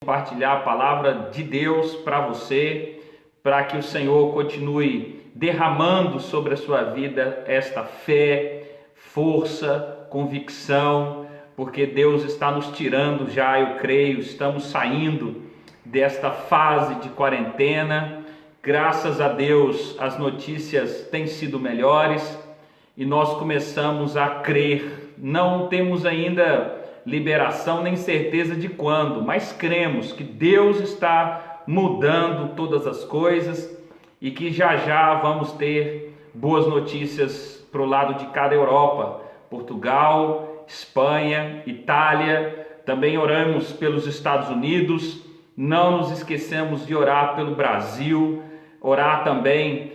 compartilhar a palavra de Deus para você, para que o Senhor continue derramando sobre a sua vida esta fé, força, convicção, porque Deus está nos tirando já, eu creio, estamos saindo desta fase de quarentena. Graças a Deus as notícias têm sido melhores e nós começamos a crer. Não temos ainda liberação nem certeza de quando, mas cremos que Deus está mudando todas as coisas e que já já vamos ter boas notícias para o lado de cada Europa, Portugal, Espanha, Itália. Também oramos pelos Estados Unidos, não nos esquecemos de orar pelo Brasil, orar também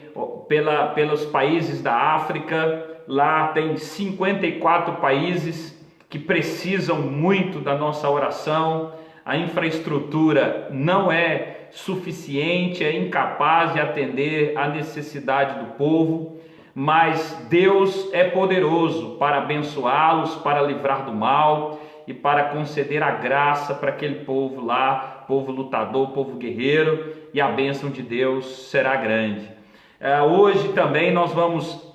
pelos países da África. Lá tem 54 países que precisam muito da nossa oração. A infraestrutura não é suficiente, é incapaz de atender à necessidade do povo, mas Deus é poderoso para abençoá-los, para livrar do mal e para conceder a graça para aquele povo lá, povo lutador, povo guerreiro, e a bênção de Deus será grande. Hoje também nós vamos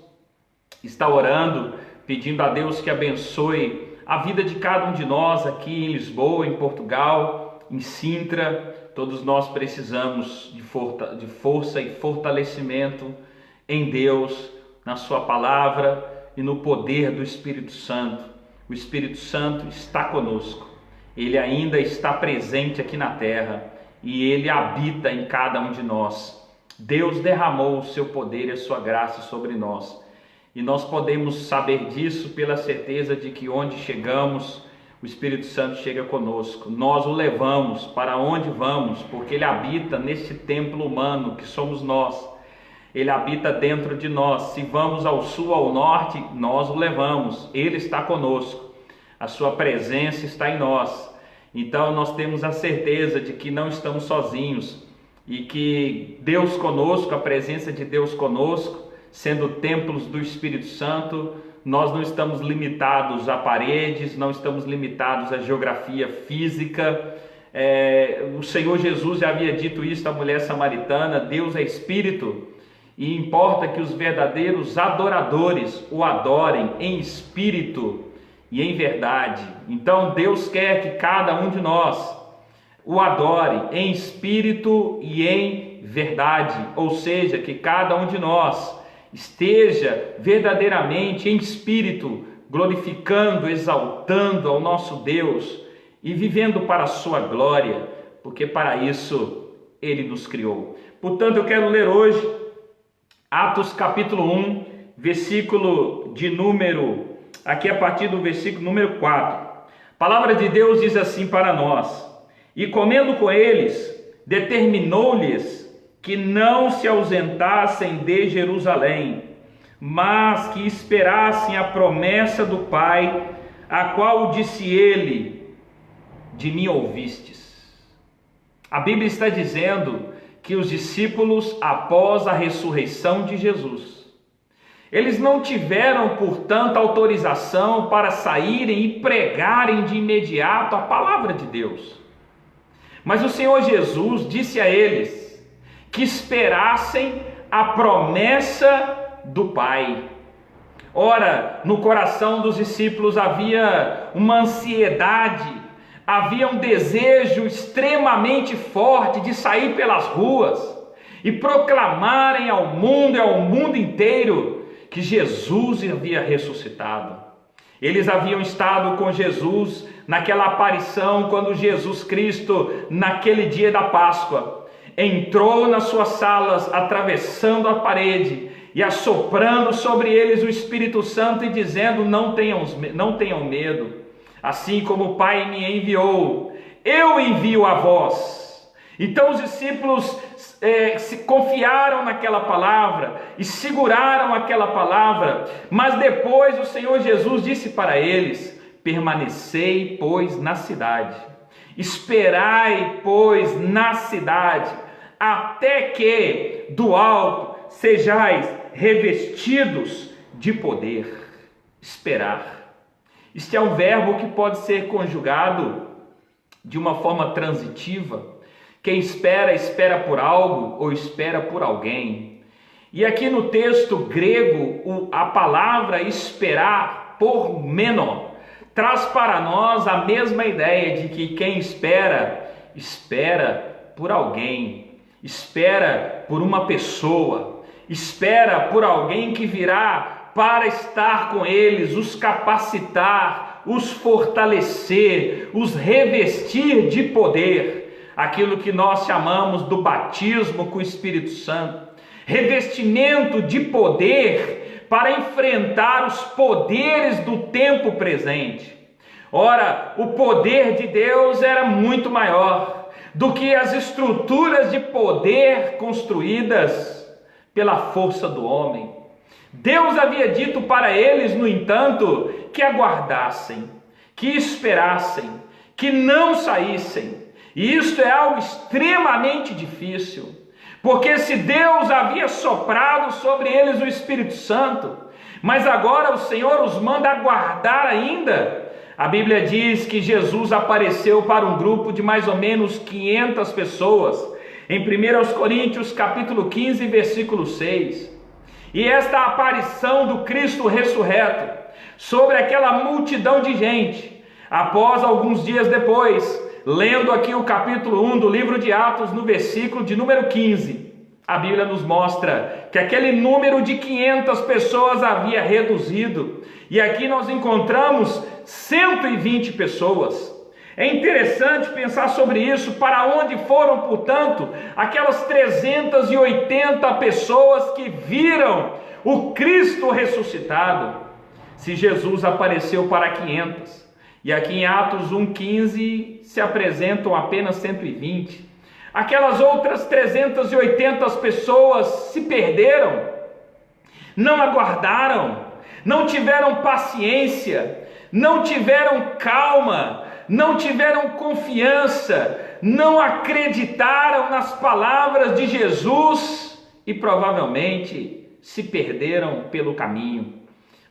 estar orando, pedindo a Deus que abençoe a vida de cada um de nós aqui em Lisboa, em Portugal, em Sintra. Todos nós precisamos de força e fortalecimento em Deus, na sua palavra e no poder do Espírito Santo. O Espírito Santo está conosco, ele ainda está presente aqui na terra e ele habita em cada um de nós. Deus derramou o seu poder e a sua graça sobre nós. E nós podemos saber disso pela certeza de que onde chegamos, o Espírito Santo chega conosco. Nós o levamos para onde vamos, porque ele habita neste templo humano que somos nós. Ele habita dentro de nós. Se vamos ao sul, ao norte, nós o levamos. Ele está conosco. A sua presença está em nós. Então nós temos a certeza de que não estamos sozinhos e que Deus conosco, a presença de Deus conosco, sendo templos do Espírito Santo, nós não estamos limitados a paredes, não estamos limitados à geografia física. O Senhor Jesus já havia dito isso à mulher samaritana: Deus é Espírito e importa que os verdadeiros adoradores o adorem em espírito e em verdade. Então Deus quer que cada um de nós o adore em espírito e em verdade, ou seja, que cada um de nós esteja verdadeiramente em espírito, glorificando, exaltando ao nosso Deus e vivendo para a sua glória, porque para isso ele nos criou. Portanto, eu quero ler hoje Atos capítulo 1, versículo de número, aqui a partir do versículo número 4. A palavra de Deus diz assim para nós: e comendo com eles, determinou-lhes que não se ausentassem de Jerusalém, mas que esperassem a promessa do Pai, a qual disse ele: de mim ouvistes. A Bíblia está dizendo que os discípulos, após a ressurreição de Jesus, eles não tiveram, portanto, autorização para saírem e pregarem de imediato a palavra de Deus. Mas o Senhor Jesus disse a eles que esperassem a promessa do Pai. Ora, no coração dos discípulos havia uma ansiedade, havia um desejo extremamente forte de sair pelas ruas e proclamarem ao mundo e ao mundo inteiro que Jesus havia ressuscitado. Eles haviam estado com Jesus naquela aparição, quando Jesus Cristo, naquele dia da Páscoa, entrou nas suas salas, atravessando a parede e assoprando sobre eles o Espírito Santo e dizendo: não tenham medo, assim como o Pai me enviou, eu envio a vós. Então os discípulos se confiaram naquela palavra e seguraram aquela palavra, mas depois o Senhor Jesus disse para eles: permanecei, pois, na cidade, esperai, pois, na cidade, até que do alto sejais revestidos de poder. Esperar. Este é um verbo que pode ser conjugado de uma forma transitiva. Quem espera, espera por algo ou espera por alguém. E aqui no texto grego, a palavra esperar, por menor, traz para nós a mesma ideia de que quem espera, espera por alguém, espera por uma pessoa, espera por alguém que virá para estar com eles, os capacitar, os fortalecer, os revestir de poder, aquilo que nós chamamos do batismo com o Espírito Santo, revestimento de poder para enfrentar os poderes do tempo presente. Ora, o poder de Deus era muito maior do que as estruturas de poder construídas pela força do homem. Deus havia dito para eles, no entanto, que aguardassem, que esperassem, que não saíssem. E isto é algo extremamente difícil, porque se Deus havia soprado sobre eles o Espírito Santo, mas agora o Senhor os manda aguardar ainda. A Bíblia diz que Jesus apareceu para um grupo de mais ou menos 500 pessoas, em 1 Coríntios capítulo 15, versículo 6. E esta aparição do Cristo ressurreto sobre aquela multidão de gente, após alguns dias depois, lendo aqui o capítulo 1 do livro de Atos, no versículo de número 15, a Bíblia nos mostra que aquele número de 500 pessoas havia reduzido, e aqui nós encontramos 120 pessoas. É interessante pensar sobre isso, para onde foram, portanto, aquelas 380 pessoas que viram o Cristo ressuscitado, se Jesus apareceu para 500, e aqui em Atos 1,15 se apresentam apenas 120, aquelas outras 380 pessoas se perderam, não aguardaram, não tiveram paciência, não tiveram calma, não tiveram confiança, não acreditaram nas palavras de Jesus e provavelmente se perderam pelo caminho.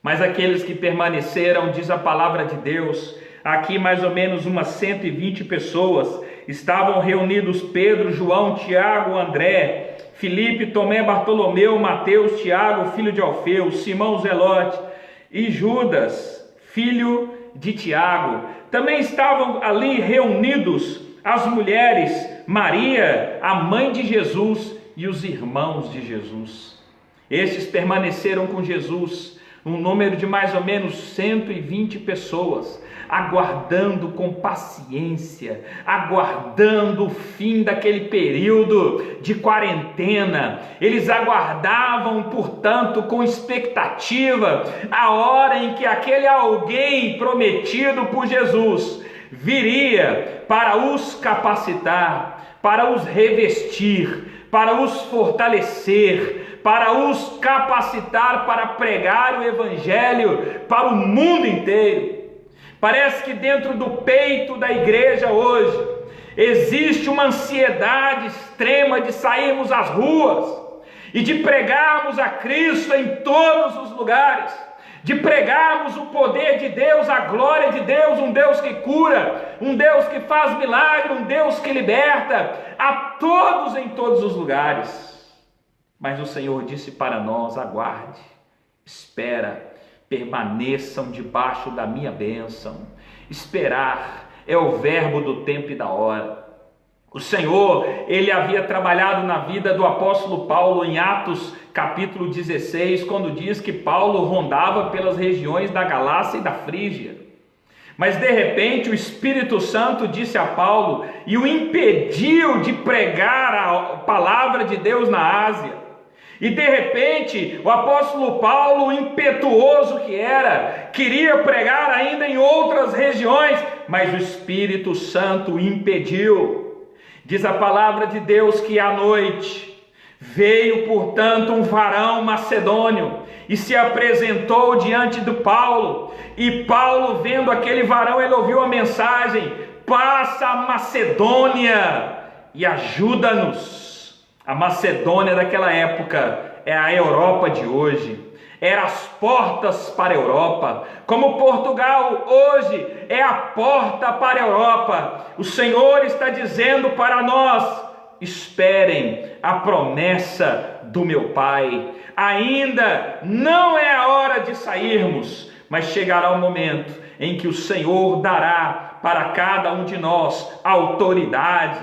Mas aqueles que permaneceram, diz a palavra de Deus, aqui mais ou menos umas 120 pessoas, estavam reunidos Pedro, João, Tiago, André, Filipe, Tomé, Bartolomeu, Mateus, Tiago, filho de Alfeu, Simão Zelote e Judas, filho de Tiago. Também estavam ali reunidos as mulheres, Maria, a mãe de Jesus, e os irmãos de Jesus. Estes permaneceram com Jesus, um número de mais ou menos 120 pessoas, aguardando com paciência, aguardando o fim daquele período de quarentena. Eles aguardavam, portanto, com expectativa, a hora em que aquele alguém prometido por Jesus viria para os capacitar, para os revestir, para os fortalecer, para os capacitar para pregar o Evangelho para o mundo inteiro. Parece que dentro do peito da igreja hoje existe uma ansiedade extrema de sairmos às ruas e de pregarmos a Cristo em todos os lugares, de pregarmos o poder de Deus, a glória de Deus, um Deus que cura, um Deus que faz milagre, um Deus que liberta a todos em todos os lugares. Mas o Senhor disse para nós: aguarde, espera, permaneçam debaixo da minha bênção. Esperar é o verbo do tempo e da hora. O Senhor, ele havia trabalhado na vida do apóstolo Paulo em Atos capítulo 16, quando diz que Paulo rondava pelas regiões da Galácia e da Frígia. Mas de repente o Espírito Santo disse a Paulo e o impediu de pregar a palavra de Deus na Ásia. E de repente o apóstolo Paulo, impetuoso que era, queria pregar ainda em outras regiões, mas o Espírito Santo o impediu. Diz a palavra de Deus que à noite veio, portanto, um varão macedônio e se apresentou diante do Paulo. E Paulo, vendo aquele varão, ele ouviu a mensagem: passa a Macedônia e ajuda-nos. A Macedônia daquela época é a Europa de hoje, eram as portas para a Europa, como Portugal hoje é a porta para a Europa. O Senhor está dizendo para nós: esperem a promessa do meu Pai. Ainda não é a hora de sairmos, mas chegará o momento em que o Senhor dará para cada um de nós autoridade,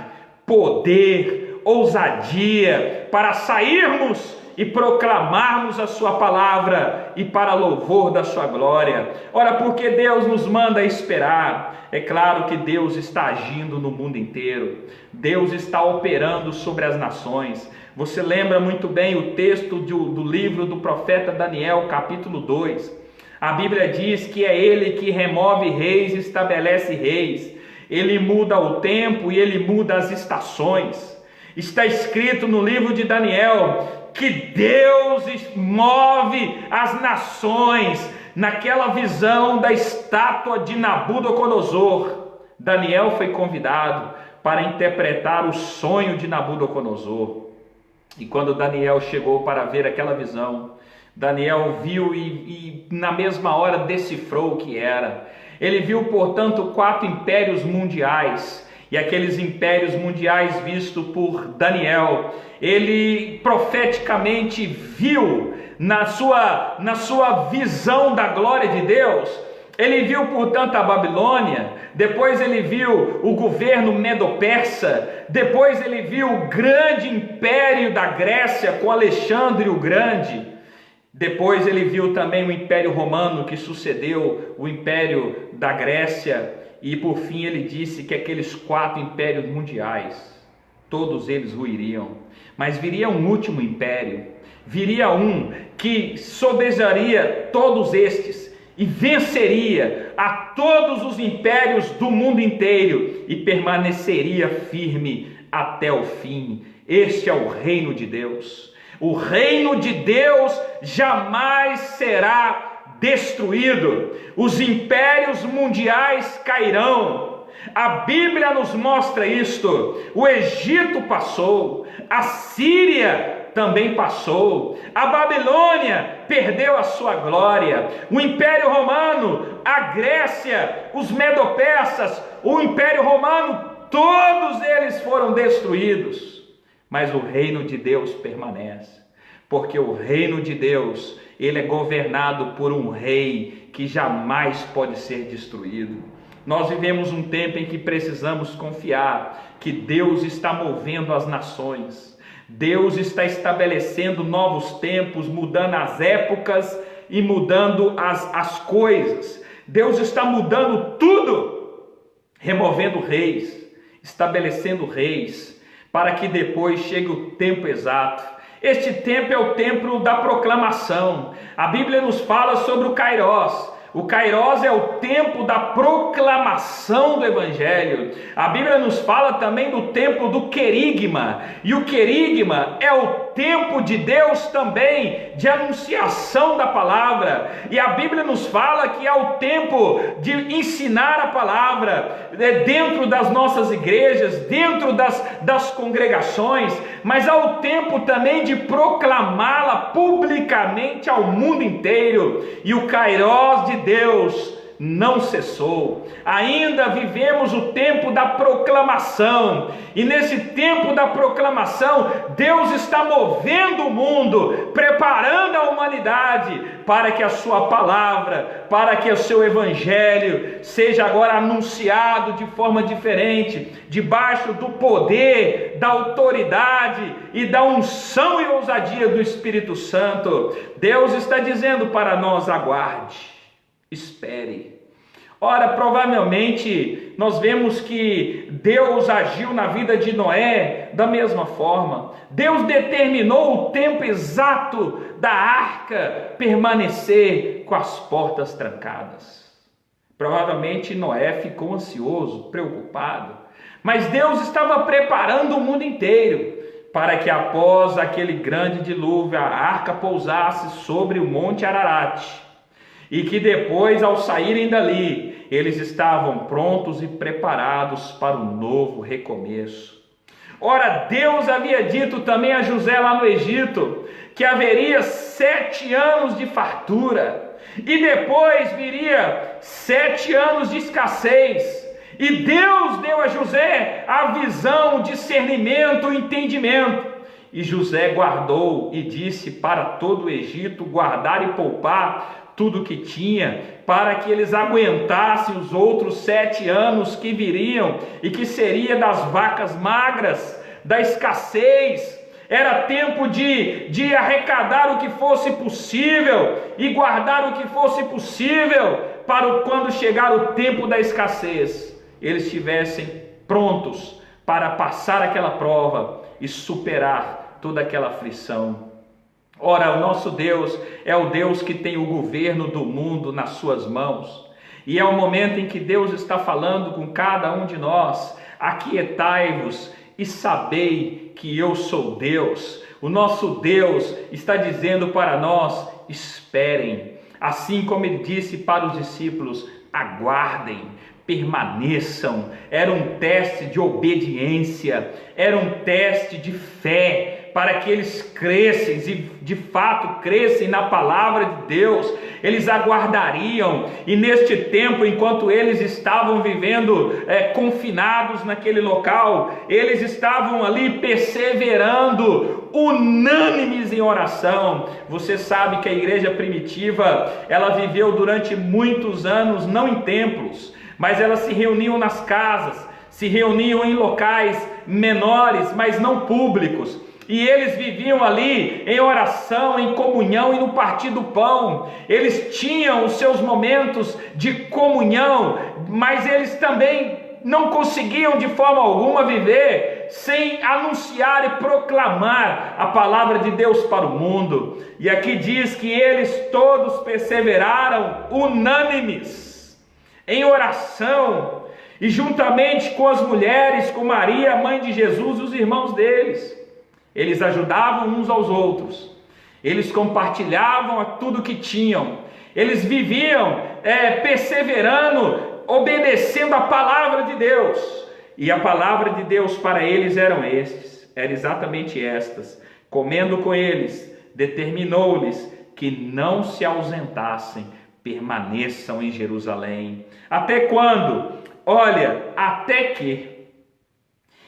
poder, ousadia, para sairmos e proclamarmos a sua palavra e para louvor da sua glória. Ora, porque Deus nos manda esperar? É claro que Deus está agindo no mundo inteiro. Deus está operando sobre as nações. Você lembra muito bem o texto do livro do profeta Daniel, capítulo 2. A Bíblia diz que é Ele que remove reis e estabelece reis. Ele muda o tempo e Ele muda as estações. Está escrito no livro de Daniel que Deus move as nações. Naquela visão da estátua de Nabucodonosor, Daniel foi convidado para interpretar o sonho de Nabucodonosor. E quando Daniel chegou para ver aquela visão, Daniel viu e na mesma hora decifrou o que era. Ele viu, portanto, 4 impérios mundiais. E aqueles impérios mundiais vistos por Daniel, ele profeticamente viu na sua visão da glória de Deus. Ele viu, portanto, a Babilônia, depois ele viu o governo medo-persa, depois ele viu o grande império da Grécia com Alexandre o Grande, depois ele viu também o Império Romano que sucedeu o Império da Grécia. E por fim ele disse que aqueles 4 impérios mundiais, todos eles ruiriam, mas viria um último império, viria um que sobrejaria todos estes e venceria a todos os impérios do mundo inteiro e permaneceria firme até o fim. Este é o reino de Deus. O reino de Deus jamais será destruído. Os impérios mundiais cairão. A Bíblia nos mostra isto. O Egito passou, a Síria também passou, a Babilônia perdeu a sua glória, o Império Romano, a Grécia, os Medo-Persas, o Império Romano, todos eles foram destruídos, mas o reino de Deus permanece, porque o reino de Deus, ele é governado por um rei que jamais pode ser destruído. Nós vivemos um tempo em que precisamos confiar que Deus está movendo as nações. Deus está estabelecendo novos tempos, mudando as épocas e mudando as coisas. Deus está mudando tudo, removendo reis, estabelecendo reis, para que depois chegue o tempo exato. Este tempo é o tempo da proclamação. A Bíblia nos fala sobre o Kairós. O Kairós é o tempo da proclamação do Evangelho. A Bíblia nos fala também do tempo do querigma. E o querigma é o tempo de Deus também de anunciação da palavra. E a Bíblia nos fala que é o tempo de ensinar a palavra dentro das nossas igrejas, dentro das congregações. Mas há o tempo também de proclamá-la publicamente ao mundo inteiro. E o Kairós de Deus não cessou. Ainda vivemos o tempo da proclamação, e nesse tempo da proclamação Deus está movendo o mundo, preparando a humanidade para que a sua palavra, para que o seu evangelho seja agora anunciado de forma diferente, debaixo do poder, da autoridade e da unção e ousadia do Espírito Santo. Deus está dizendo para nós: aguarde, espere. Ora, provavelmente nós vemos que Deus agiu na vida de Noé da mesma forma. Deus determinou o tempo exato da arca permanecer com as portas trancadas. Provavelmente Noé ficou ansioso, preocupado, mas Deus estava preparando o mundo inteiro para que após aquele grande dilúvio a arca pousasse sobre o Monte Ararat. E que depois, ao saírem dali, eles estavam prontos e preparados para um novo recomeço. Ora, Deus havia dito também a José lá no Egito que haveria 7 anos de fartura e depois viria 7 anos de escassez. E Deus deu a José a visão, o discernimento, o entendimento. E José guardou e disse para todo o Egito guardar e poupar tudo o que tinha, para que eles aguentassem os outros 7 anos que viriam, e que seria das vacas magras, da escassez. Era tempo de arrecadar o que fosse possível e guardar o que fosse possível, para quando chegar o tempo da escassez, eles estivessem prontos para passar aquela prova e superar toda aquela aflição. Ora, o nosso Deus é o Deus que tem o governo do mundo nas suas mãos. E é o momento em que Deus está falando com cada um de nós: aquietai-vos e sabei que eu sou Deus. O nosso Deus está dizendo para nós: esperem. Assim como ele disse para os discípulos: aguardem, permaneçam. Era um teste de obediência, era um teste de fé, para que eles crescem e de fato crescem na palavra de Deus. Eles aguardariam, e neste tempo, enquanto eles estavam vivendo confinados naquele local, eles estavam ali perseverando, unânimes em oração. Você sabe que a igreja primitiva, ela viveu durante muitos anos, não em templos, mas elas se reuniam nas casas, se reuniam em locais menores, mas não públicos. E eles viviam ali em oração, em comunhão e no partir do pão. Eles tinham os seus momentos de comunhão, mas eles também não conseguiam de forma alguma viver sem anunciar e proclamar a palavra de Deus para o mundo. E aqui diz que eles todos perseveraram unânimes em oração, e juntamente com as mulheres, com Maria, mãe de Jesus, e os irmãos deles. Eles ajudavam uns aos outros, eles compartilhavam tudo que tinham, eles viviam perseverando, obedecendo a palavra de Deus. E a palavra de Deus para eles eram exatamente estas: comendo com eles, determinou-lhes que não se ausentassem, permaneçam em Jerusalém. Até quando? Olha, até que.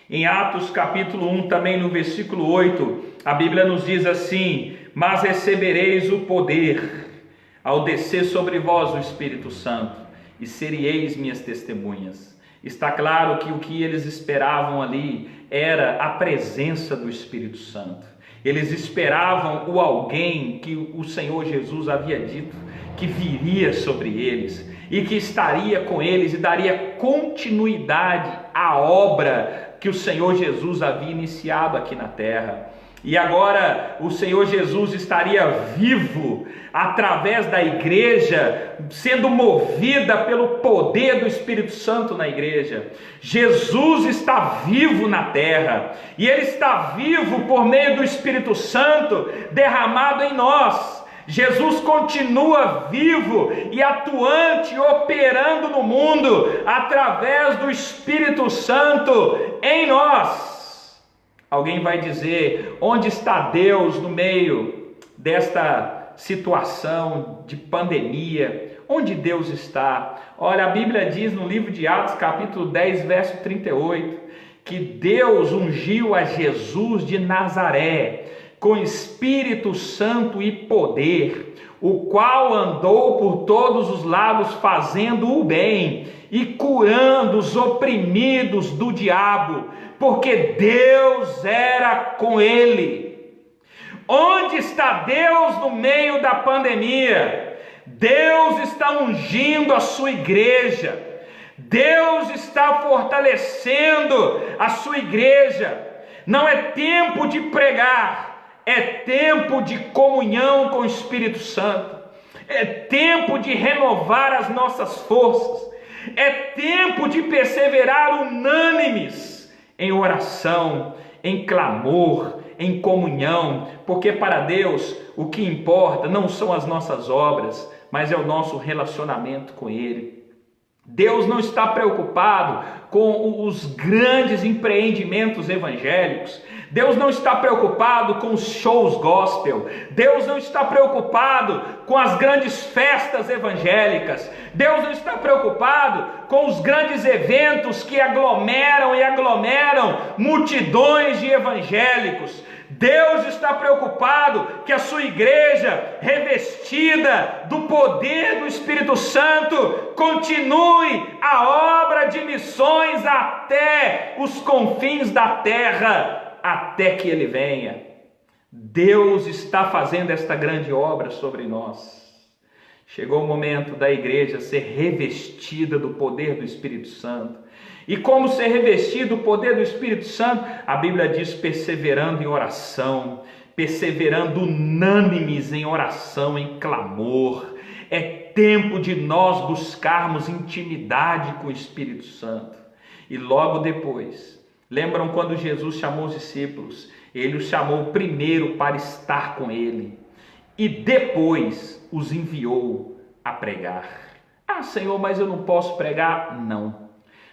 Em Atos capítulo 1, também no versículo 8, a Bíblia nos diz assim: mas recebereis o poder ao descer sobre vós o Espírito Santo, e sereis minhas testemunhas. Está claro que o que eles esperavam ali era a presença do Espírito Santo. Eles esperavam o alguém que o Senhor Jesus havia dito que viria sobre eles e que estaria com eles e daria continuidade à obra que o Senhor Jesus havia iniciado aqui na terra. E agora o Senhor Jesus estaria vivo através da igreja, sendo movida pelo poder do Espírito Santo na igreja. Jesus está vivo na terra, e Ele está vivo por meio do Espírito Santo derramado em nós. Jesus continua vivo e atuante, operando no mundo através do Espírito Santo em nós. Alguém vai dizer: onde está Deus no meio desta situação de pandemia? Onde Deus está? Olha, a Bíblia diz no livro de Atos, capítulo 10, verso 38, que Deus ungiu a Jesus de Nazaré com Espírito Santo e poder, o qual andou por todos os lados fazendo o bem e curando os oprimidos do diabo, porque Deus era com ele. Onde está Deus no meio da pandemia? Deus está ungindo a sua igreja, Deus está fortalecendo a sua igreja. Não é tempo de pregar, é tempo de comunhão com o Espírito Santo, é tempo de renovar as nossas forças, é tempo de perseverar unânimes em oração, em clamor, em comunhão, porque para Deus o que importa não são as nossas obras, mas é o nosso relacionamento com Ele. Deus não está preocupado com os grandes empreendimentos evangélicos. Deus não está preocupado com os shows gospel. Deus não está preocupado com as grandes festas evangélicas. Deus não está preocupado com os grandes eventos que aglomeram multidões de evangélicos. Deus está preocupado que a sua igreja, revestida do poder do Espírito Santo, continue a obra de missões até os confins da terra, até que Ele venha. Deus está fazendo esta grande obra sobre nós. Chegou o momento da igreja ser revestida do poder do Espírito Santo. E como ser revestido do poder do Espírito Santo? A Bíblia diz: perseverando em oração, perseverando unânimes em oração, em clamor. É tempo de nós buscarmos intimidade com o Espírito Santo. E logo depois, lembram quando Jesus chamou os discípulos? Ele os chamou primeiro para estar com Ele e depois os enviou a pregar. Ah, Senhor, mas eu não posso pregar? Não.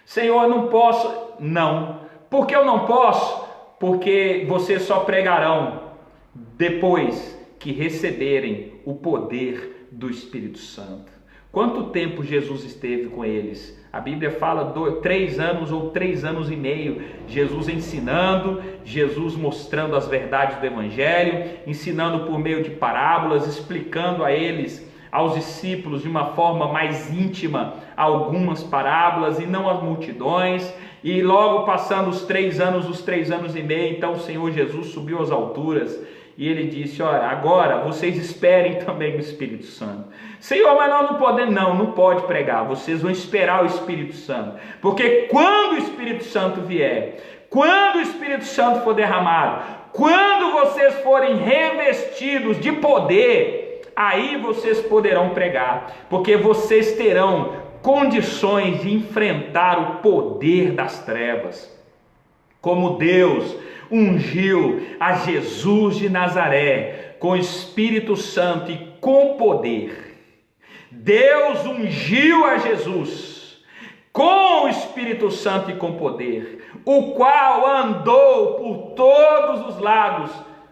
Senhor, eu não posso? Não. Por que eu não posso? Porque vocês só pregarão depois que receberem o poder do Espírito Santo. Quanto tempo Jesus esteve com eles? A Bíblia fala 3 anos ou 3 anos e meio. Jesus ensinando, Jesus mostrando as verdades do Evangelho, ensinando por meio de parábolas, explicando a eles, aos discípulos, de uma forma mais íntima, algumas parábolas e não as multidões. E logo passando os 3 anos e meio, então o Senhor Jesus subiu às alturas e Ele disse: olha, agora vocês esperem também o Espírito Santo. Senhor, mas nós não podemos. Não pode pregar, vocês vão esperar o Espírito Santo, porque quando o Espírito Santo vier, quando o Espírito Santo for derramado, quando vocês forem revestidos de poder, aí vocês poderão pregar, porque vocês terão condições de enfrentar o poder das trevas. Como Deus ungiu a Jesus de Nazaré com o Espírito Santo e com poder. Deus ungiu a Jesus com o Espírito Santo e com poder, o qual andou por todos os lados,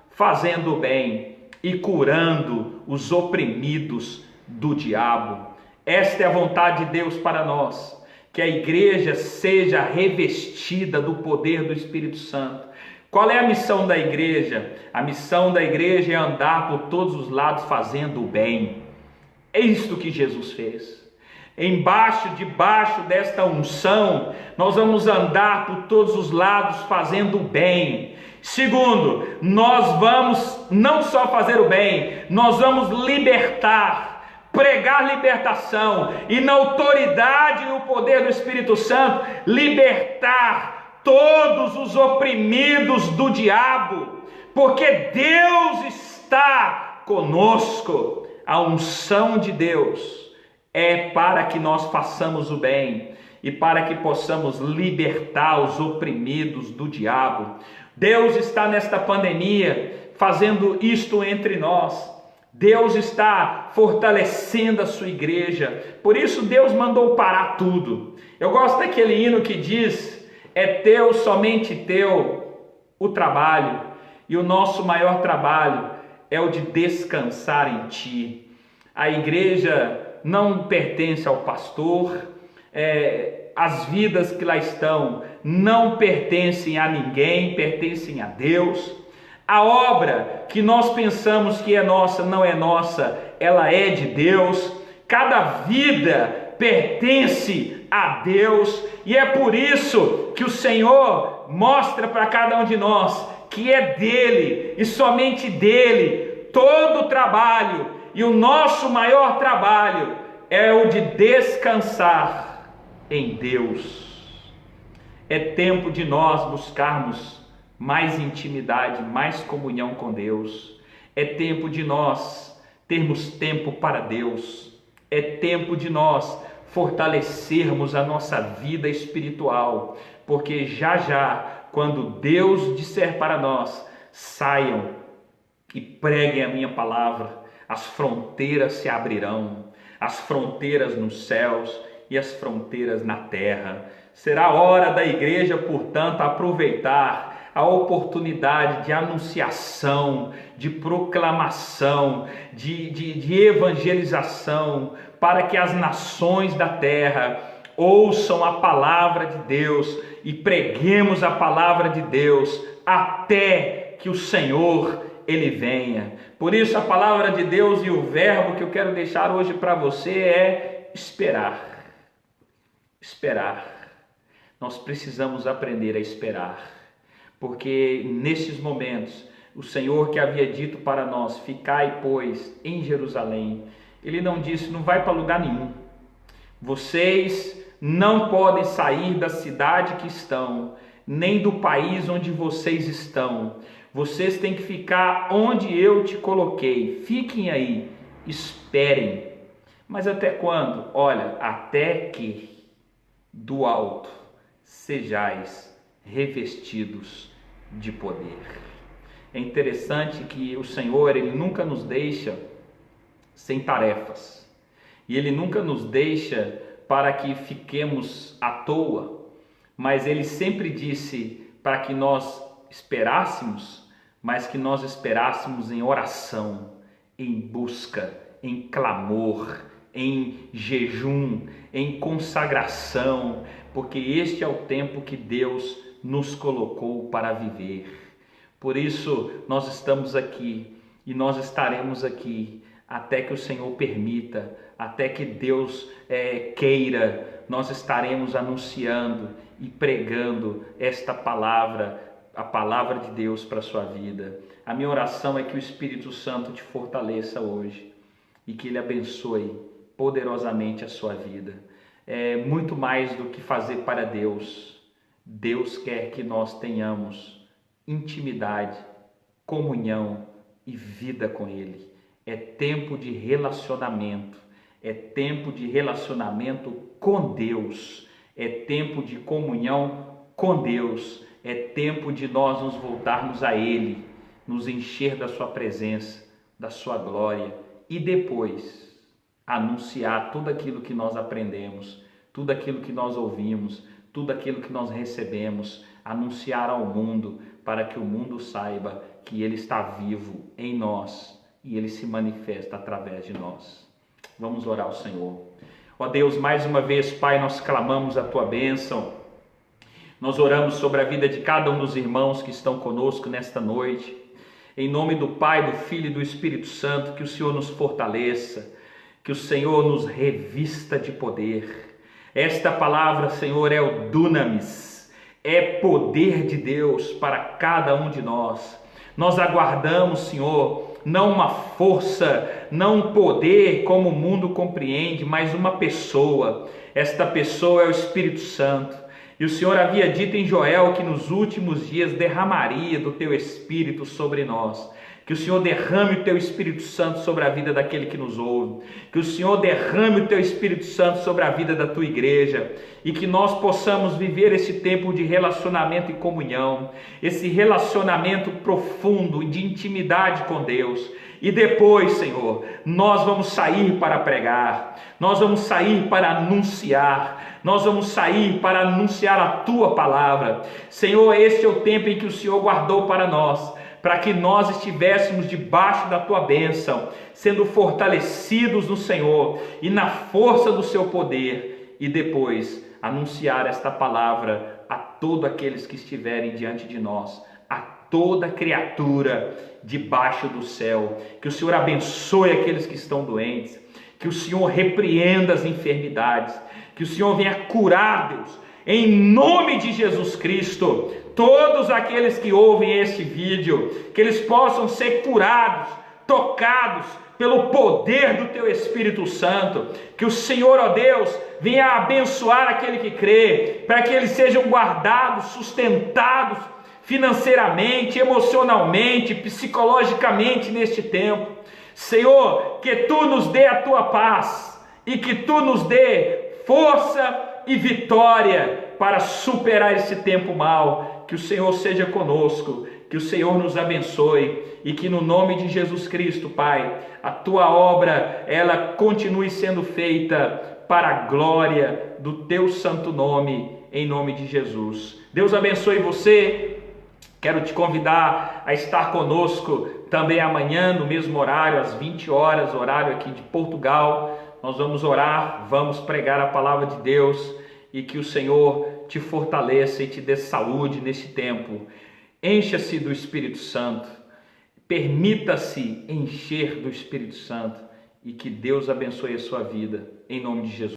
fazendo o bem e curando os oprimidos do diabo. Esta é a vontade de Deus para nós, que a igreja seja revestida do poder do Espírito Santo. Qual é a missão da igreja? A missão da igreja é andar por todos os lados fazendo o bem. É isto que Jesus fez. Debaixo desta unção, nós vamos andar por todos os lados fazendo o bem. Segundo, nós vamos não só fazer o bem, nós vamos libertar, pregar libertação e na autoridade e no poder do Espírito Santo, libertar todos os oprimidos do diabo, porque Deus está conosco. A unção de Deus é para que nós façamos o bem e para que possamos libertar os oprimidos do diabo. Deus está nesta pandemia fazendo isto entre nós. Deus está fortalecendo a sua igreja. Por isso Deus mandou parar tudo. Eu gosto daquele hino que diz: é teu, somente teu, o trabalho. E o nosso maior trabalho é o de descansar em ti. A igreja não pertence ao pastor, as vidas que lá estão não pertencem a ninguém, pertencem a Deus. A obra que nós pensamos que é nossa, não é nossa, ela é de Deus. Cada vida pertence a Deus, e é por isso que o Senhor mostra para cada um de nós que é dele e somente dele todo o trabalho, e o nosso maior trabalho é o de descansar em Deus. É tempo de nós buscarmos mais intimidade, mais comunhão com Deus. É tempo de nós termos tempo para Deus. É tempo de nós fortalecermos a nossa vida espiritual, porque já, quando Deus disser para nós: saiam e preguem a minha palavra, as fronteiras se abrirão, as fronteiras nos céus e as fronteiras na terra. Será hora da igreja, portanto, aproveitar a oportunidade de anunciação, de proclamação, de evangelização, para que as nações da terra ouçam a palavra de Deus e preguemos a palavra de Deus até que o Senhor ele venha. Por isso a palavra de Deus e o verbo que eu quero deixar hoje para você é esperar. Esperar. Nós precisamos aprender a esperar, porque nesses momentos o Senhor que havia dito para nós, ficai pois em Jerusalém, ele não disse, não vai para lugar nenhum. Vocês não podem sair da cidade que estão, nem do país onde vocês estão. Vocês têm que ficar onde eu te coloquei. Fiquem aí, esperem. Mas até quando? Olha, até que do alto sejais revestidos de poder. É interessante que o Senhor, ele nunca nos deixa sem tarefas. E ele nunca nos deixa para que fiquemos à toa. Mas ele sempre disse para que nós esperássemos, mas que nós esperássemos em oração, em busca, em clamor, em jejum, em consagração, porque este é o tempo que Deus nos colocou para viver. Por isso nós estamos aqui e nós estaremos aqui até que o Senhor permita, até que Deus queira, nós estaremos anunciando e pregando esta palavra, a palavra de Deus para a sua vida. A minha oração é que o Espírito Santo te fortaleça hoje e que Ele abençoe poderosamente a sua vida. É muito mais do que fazer para Deus. Deus quer que nós tenhamos intimidade, comunhão e vida com Ele. É tempo de relacionamento, é tempo de relacionamento com Deus, é tempo de comunhão com Deus, é tempo de nós nos voltarmos a Ele, nos encher da sua presença, da sua glória e depois anunciar tudo aquilo que nós aprendemos, tudo aquilo que nós ouvimos, tudo aquilo que nós recebemos, anunciar ao mundo para que o mundo saiba que Ele está vivo em nós e Ele se manifesta através de nós. Vamos orar ao Senhor. Ó Deus, mais uma vez, Pai, nós clamamos a Tua bênção. Nós oramos sobre a vida de cada um dos irmãos que estão conosco nesta noite. Em nome do Pai, do Filho e do Espírito Santo, que o Senhor nos fortaleça, que o Senhor nos revista de poder. Esta palavra, Senhor, é o dunamis, é poder de Deus para cada um de nós. Nós aguardamos, Senhor, não uma força, não um poder como o mundo compreende, mas uma pessoa. Esta pessoa é o Espírito Santo. E o Senhor havia dito em Joel que nos últimos dias derramaria do Teu Espírito sobre nós. Que o Senhor derrame o Teu Espírito Santo sobre a vida daquele que nos ouve. Que o Senhor derrame o Teu Espírito Santo sobre a vida da Tua igreja. E que nós possamos viver esse tempo de relacionamento e comunhão. Esse relacionamento profundo de intimidade com Deus. E depois, Senhor, nós vamos sair para pregar. Nós vamos sair para anunciar. Nós vamos sair para anunciar a Tua palavra. Senhor, este é o tempo em que o Senhor guardou para nós, para que nós estivéssemos debaixo da Tua bênção, sendo fortalecidos no Senhor e na força do Seu poder, e depois anunciar esta palavra a todos aqueles que estiverem diante de nós, a toda criatura debaixo do céu. Que o Senhor abençoe aqueles que estão doentes, que o Senhor repreenda as enfermidades, que o Senhor venha curar, Deus, em nome de Jesus Cristo, todos aqueles que ouvem este vídeo, que eles possam ser curados, tocados pelo poder do Teu Espírito Santo. Que o Senhor, ó Deus, venha abençoar aquele que crê, para que eles sejam guardados, sustentados financeiramente, emocionalmente, psicologicamente neste tempo. Senhor, que Tu nos dê a Tua paz e que Tu nos dê força e vitória para superar esse tempo mau. Que o Senhor seja conosco, que o Senhor nos abençoe e que no nome de Jesus Cristo, Pai, a Tua obra, ela continue sendo feita para a glória do Teu santo nome, em nome de Jesus. Deus abençoe você. Quero te convidar a estar conosco também amanhã, no mesmo horário, às 20 horas, horário aqui de Portugal. Nós vamos orar, vamos pregar a palavra de Deus e que o Senhor te fortaleça e te dê saúde nesse tempo. Encha-se do Espírito Santo, permita-se encher do Espírito Santo e que Deus abençoe a sua vida, em nome de Jesus.